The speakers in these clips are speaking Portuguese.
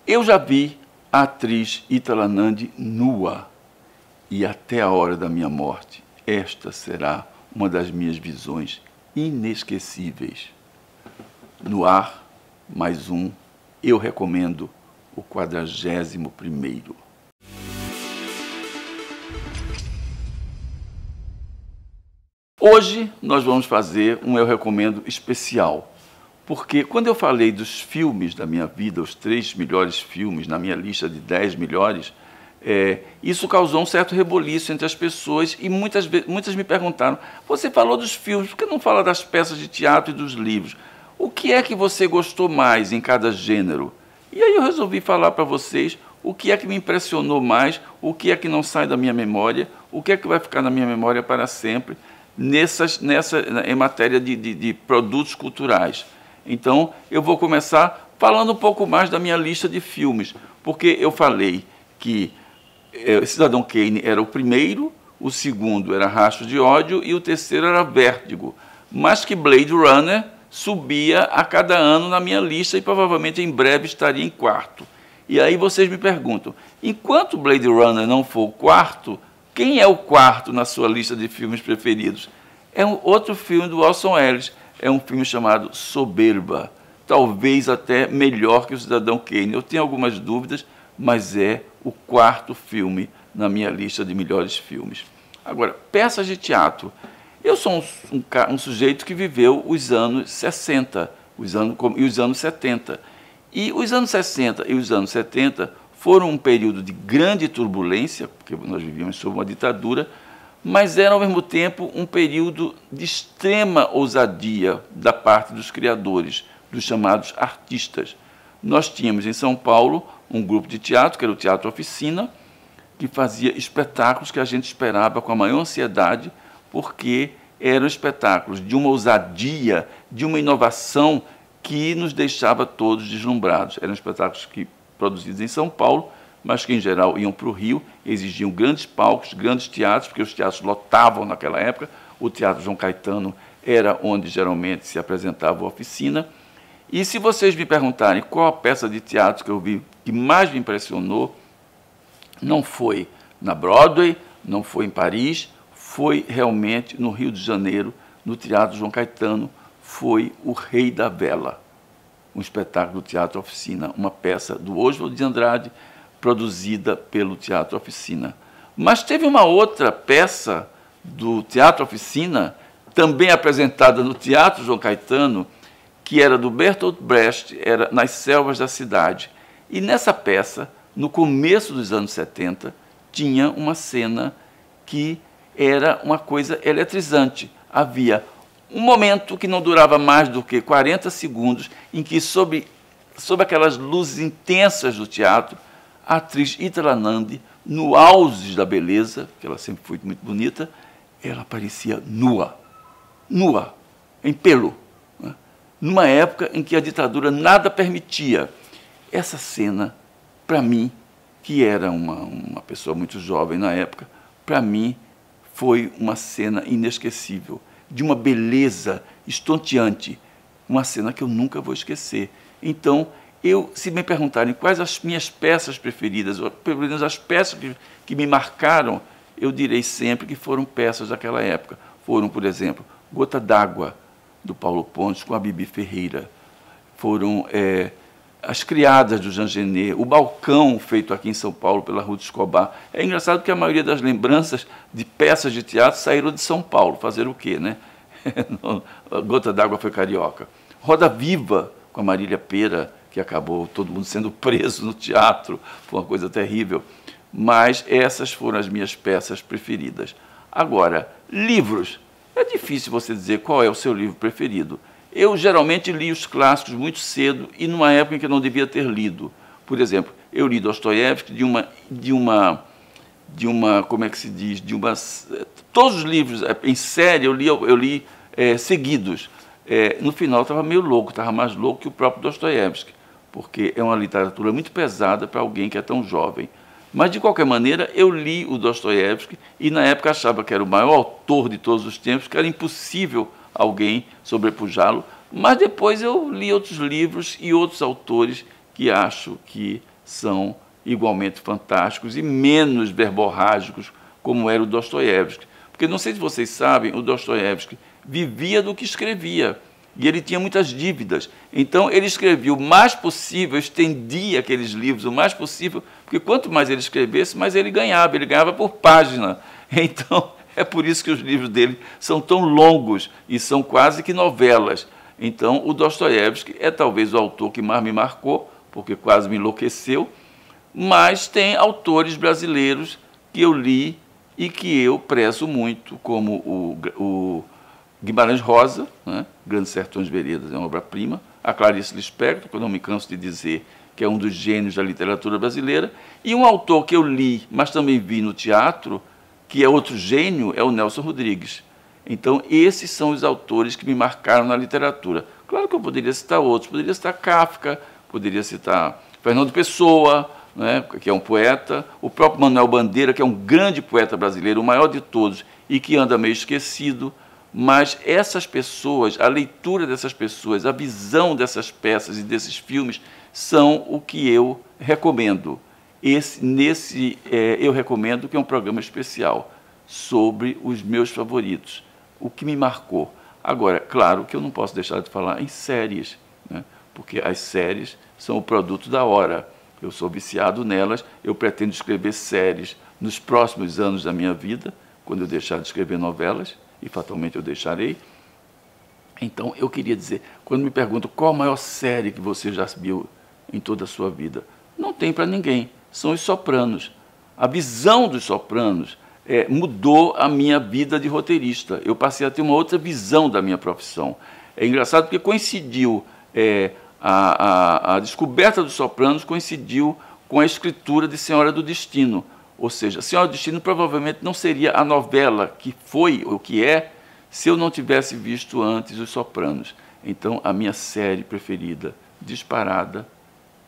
Eu já vi a atriz Ítala Nandi nua, e até a hora da minha morte, esta será uma das minhas visões inesquecíveis. No ar, mais um, eu recomendo o 41º. Hoje nós vamos fazer um Eu Recomendo especial, porque quando eu falei dos filmes da minha vida, os 3 melhores filmes na minha lista de 10 melhores, isso causou um certo reboliço entre as pessoas e muitas me perguntaram: você falou dos filmes, por que não fala das peças de teatro e dos livros? O que é que você gostou mais em cada gênero? E aí eu resolvi falar para vocês o que é que me impressionou mais, o que é que não sai da minha memória, o que é que vai ficar na minha memória para sempre, em matéria de produtos culturais. Então, eu vou começar falando um pouco mais da minha lista de filmes, porque eu falei que Cidadão Kane era o primeiro, o segundo era Rastro de Ódio e o terceiro era Vértigo, mas que Blade Runner subia a cada ano na minha lista e provavelmente em breve estaria em quarto. E aí vocês me perguntam, enquanto Blade Runner não for o quarto, quem é o quarto na sua lista de filmes preferidos? É um outro filme do Orson Welles, é um filme chamado Soberba, talvez até melhor que o Cidadão Kane. Eu tenho algumas dúvidas, mas é o quarto filme na minha lista de melhores filmes. Agora, peças de teatro. Eu sou um sujeito que viveu os anos 60 e os anos 70. E os anos 60 e os anos 70 foram um período de grande turbulência, porque nós vivíamos sob uma ditadura, mas era, ao mesmo tempo, um período de extrema ousadia da parte dos criadores, dos chamados artistas. Nós tínhamos em São Paulo um grupo de teatro, que era o Teatro Oficina, que fazia espetáculos que a gente esperava com a maior ansiedade, porque eram espetáculos de uma ousadia, de uma inovação que nos deixava todos deslumbrados. Eram espetáculos produzidos em São Paulo, mas que, em geral, iam para o Rio, exigiam grandes palcos, grandes teatros, porque os teatros lotavam naquela época. O Teatro João Caetano era onde, geralmente, se apresentava a oficina. E se vocês me perguntarem qual a peça de teatro que eu vi que mais me impressionou, não foi na Broadway, não foi em Paris, foi realmente no Rio de Janeiro, no Teatro João Caetano, foi O Rei da Vela, um espetáculo do Teatro Oficina, uma peça do Oswald de Andrade, produzida pelo Teatro Oficina. Mas teve uma outra peça do Teatro Oficina, também apresentada no Teatro João Caetano, que era do Bertolt Brecht, era Nas Selvas da Cidade. E nessa peça, no começo dos anos 70, tinha uma cena que era uma coisa eletrizante. Havia um momento que não durava mais do que 40 segundos, em que, sob aquelas luzes intensas do teatro, a atriz Ítala Nandi, no auge da beleza, que ela sempre foi muito bonita, ela parecia nua, em pelo, né? Numa época em que a ditadura nada permitia. Essa cena, para mim, que era uma pessoa muito jovem na época, para mim foi uma cena inesquecível, de uma beleza estonteante, uma cena que eu nunca vou esquecer. Então, se me perguntarem quais as minhas peças preferidas, ou pelo menos as peças que me marcaram, eu direi sempre que foram peças daquela época. Foram, por exemplo, Gota d'Água, do Paulo Pontes, com a Bibi Ferreira. Foram As Criadas, do Jean Genet, O Balcão, feito aqui em São Paulo pela Ruth Escobar. É engraçado que a maioria das lembranças de peças de teatro saíram de São Paulo. Fazer o quê, né? Gota d'Água foi carioca. Roda Viva, com a Marília Pêra, que acabou todo mundo sendo preso no teatro. Foi uma coisa terrível. Mas essas foram as minhas peças preferidas. Agora, livros. É difícil você dizer qual é o seu livro preferido. Eu geralmente li os clássicos muito cedo e numa época em que eu não devia ter lido. Por exemplo, eu li Dostoiévski como é que se diz, todos os livros em série eu li seguidos. No final eu estava meio louco, estava mais louco que o próprio Dostoiévski, porque é uma literatura muito pesada para alguém que é tão jovem. Mas, de qualquer maneira, eu li o Dostoiévski e, na época, achava que era o maior autor de todos os tempos, que era impossível alguém sobrepujá-lo. Mas depois eu li outros livros e outros autores que acho que são igualmente fantásticos e menos verborrágicos, como era o Dostoiévski. Porque, não sei se vocês sabem, o Dostoiévski vivia do que escrevia, e ele tinha muitas dívidas. Então, ele escrevia o mais possível, estendia aqueles livros o mais possível, porque quanto mais ele escrevesse, mais ele ganhava por página. Então, é por isso que os livros dele são tão longos e são quase que novelas. Então, o Dostoiévski é talvez o autor que mais me marcou, porque quase me enlouqueceu, mas tem autores brasileiros que eu li e que eu prezo muito, como o Guimarães Rosa, né? Grandes Sertões Veredas é uma obra-prima, a Clarice Lispector, que eu não me canso de dizer que é um dos gênios da literatura brasileira, e um autor que eu li, mas também vi no teatro, que é outro gênio, é o Nelson Rodrigues. Então, esses são os autores que me marcaram na literatura. Claro que eu poderia citar outros, poderia citar Kafka, poderia citar Fernando Pessoa, né, que é um poeta, o próprio Manuel Bandeira, que é um grande poeta brasileiro, o maior de todos, e que anda meio esquecido. Mas essas pessoas, a leitura dessas pessoas, a visão dessas peças e desses filmes, são o que eu recomendo. Eu recomendo que é um programa especial sobre os meus favoritos, o que me marcou. Agora, claro que eu não posso deixar de falar em séries, né? Porque as séries são o produto da hora. Eu sou viciado nelas, eu pretendo escrever séries nos próximos anos da minha vida, quando eu deixar de escrever novelas, e fatalmente eu deixarei. Então, eu queria dizer, quando me perguntam qual a maior série que você já viu em toda a sua vida, não tem para ninguém, são Os Sopranos. A visão dos Sopranos mudou a minha vida de roteirista. Eu passei a ter uma outra visão da minha profissão. É engraçado porque coincidiu, a descoberta dos Sopranos coincidiu com a escritura de Senhora do Destino. Ou seja, Senhora do Destino provavelmente não seria a novela que foi ou que é se eu não tivesse visto antes Os Sopranos. Então, a minha série preferida, disparada,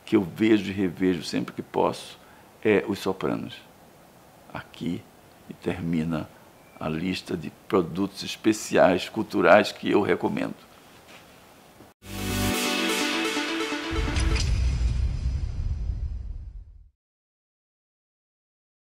que eu vejo e revejo sempre que posso, é Os Sopranos. Aqui termina a lista de produtos especiais, culturais, que eu recomendo.